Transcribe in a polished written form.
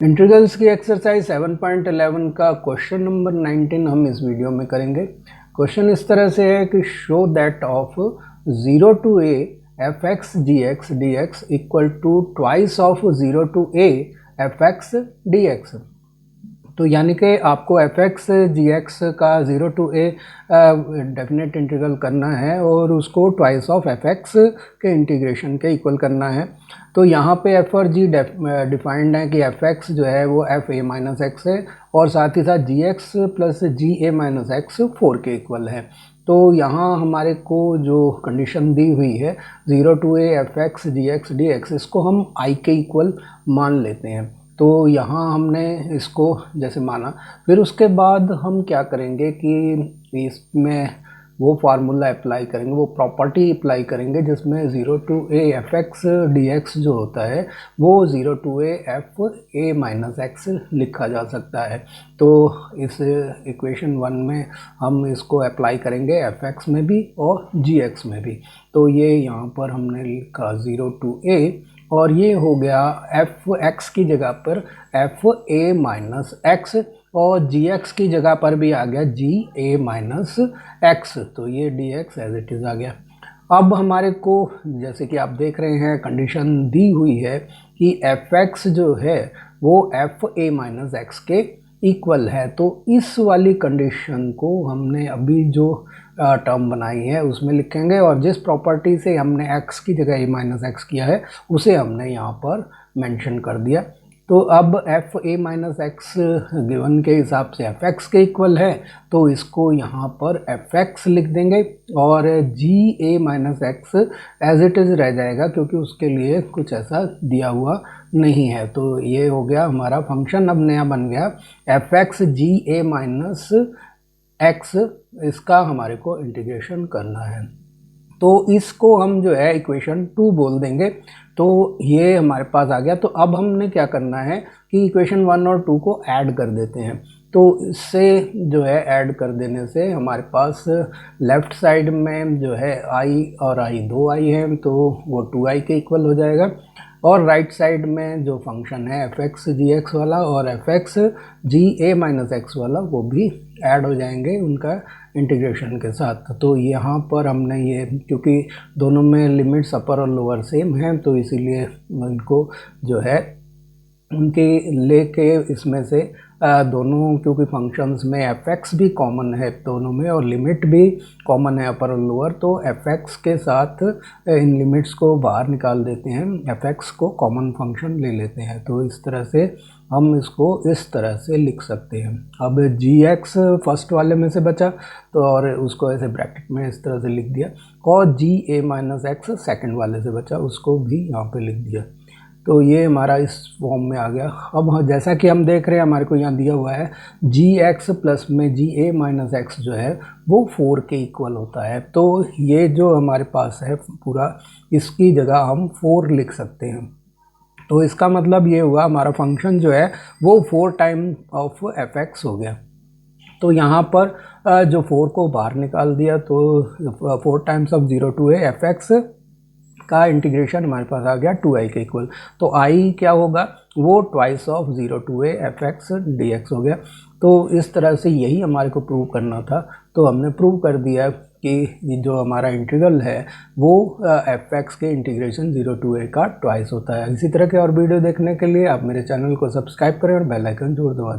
Integrals की exercise 7.11 का question number 19 हम इस वीडियो में करेंगे। क्वेश्चन इस तरह से है कि show that of 0 to a f x g x d x equal to twice of 0 to a f x d x. तो यानी कि आपको एफ एक्स जी एक्स का 0 टू ए डेफिनेट इंटीग्रल करना है और उसको ट्वाइस ऑफ एफ एक्स के इंटीग्रेशन के इक्वल करना है। तो यहाँ पे एफ और जी डिफाइंड है कि एफ एक्स जो है वो एफ ए माइनस एक्स है और साथ ही साथ जी x plus ji a minus x 4 के इक्वल है। तो यहाँ हमारे को जो कंडीशन दी हुई है 0 to a f x g x d x, इसको हम आई के इक्वल मान लेते हैं। तो यहाँ हमने इसको जैसे माना, फिर उसके बाद हम क्या करेंगे कि इसमें वो फार्मूला अप्लाई करेंगे, वो प्रॉपर्टी अप्लाई करेंगे जिसमें 0 to a f x d x जो होता है वो 0 to a f a minus x लिखा जा सकता है। तो इस इक्वेशन 1 में हम इसको अप्लाई करेंगे एफ एक्स में भी और जी एक्स में भी। तो ये यहाँ पर हमने लिखा 0 टू ए और ये हो गया एफ एक्स की जगह पर एफ ए माइनस एक्स और जी एक्स की जगह पर भी आ गया जी ए माइनस एक्स। तो ये D x as it is आ गया। अब हमारे को जैसे कि आप देख रहे हैं कंडीशन दी हुई है कि एफ एक्स जो है वो एफ ए माइनस एक्स के इक्वल है। तो इस वाली कंडीशन को हमने अभी जो टर्म बनाई है उसमें लिखेंगे और जिस प्रॉपर्टी से हमने x की जगह a माइनस एक्स किया है उसे हमने यहाँ पर मेंशन कर दिया। तो अब F a minus x given के हिसाब से एफ एक्स के इक्वल है, तो इसको यहाँ पर एफ एक्स लिख देंगे और g a minus x as it is रह जाएगा क्योंकि उसके लिए कुछ ऐसा दिया हुआ नहीं है। तो ये हो गया हमारा फंक्शन अब नया बन गया F x ji a minus x, इसका हमारे को इंटीग्रेशन करना है। तो इसको हम जो है इक्वेशन 2 बोल देंगे। तो ये हमारे पास आ गया। तो अब हमने क्या करना है कि इक्वेशन 1 और 2 को ऐड कर देते हैं। तो इससे जो है ऐड कर देने से हमारे पास लेफ़्ट साइड में जो है आई और आई 2i है तो वो 2i के इक्वल हो जाएगा और राइट साइड में जो फंक्शन है एफ एक्स जी एक्स वाला और F x ji a minus x वाला वो भी ऐड हो जाएंगे उनका इंटीग्रेशन के साथ। तो यहाँ पर हमने ये क्योंकि दोनों में लिमिट्स अपर और लोअर सेम हैं तो इसीलिए उनको जो है उनके लेके इसमें से दोनों, क्योंकि फंक्शंस में एफ एक्स भी कॉमन है दोनों में और लिमिट भी कॉमन है अपर और लोअर, तो एफ एक्स के साथ इन लिमिट्स को बाहर निकाल देते हैं, एफ एक्स को कॉमन फंक्शन ले लेते हैं। तो इस तरह से हम इसको इस तरह से लिख सकते हैं। अब जी एक्स फर्स्ट वाले में से बचा तो और उसको ऐसे ब्रैकेट में इस तरह से लिख दिया और g a minus x second वाले से बचा उसको भी यहाँ पे लिख दिया। तो ये हमारा इस फॉर्म में आ गया। अब जैसा कि हम देख रहे हैं हमारे को यहाँ दिया हुआ है जी एक्स प्लस में जी ए माइनस एक्स जो है वो 4 के इक्वल होता है। तो ये जो हमारे पास है पूरा, इसकी जगह हम 4 लिख सकते हैं। तो इसका मतलब ये हुआ हमारा फंक्शन जो है वो 4 टाइम ऑफ एफ एक्स हो गया। तो यहाँ पर जो 4 को बाहर निकाल दिया तो 4 times of 0 to a f x का इंटीग्रेशन हमारे पास आ गया 2i के इक्वल। तो i क्या होगा वो twice of 0 to a f x d x हो गया। तो इस तरह से यही हमारे को प्रूव करना था। तो हमने प्रूव कर दिया कि जो हमारा इंटीग्रल है वो एफ एक्स के इंटीग्रेशन 0 टू ए का ट्वाइस होता है। इसी तरह के और वीडियो देखने के लिए आप मेरे चैनल को सब्सक्राइब करें और बेल आइकन जरूर दबा दें।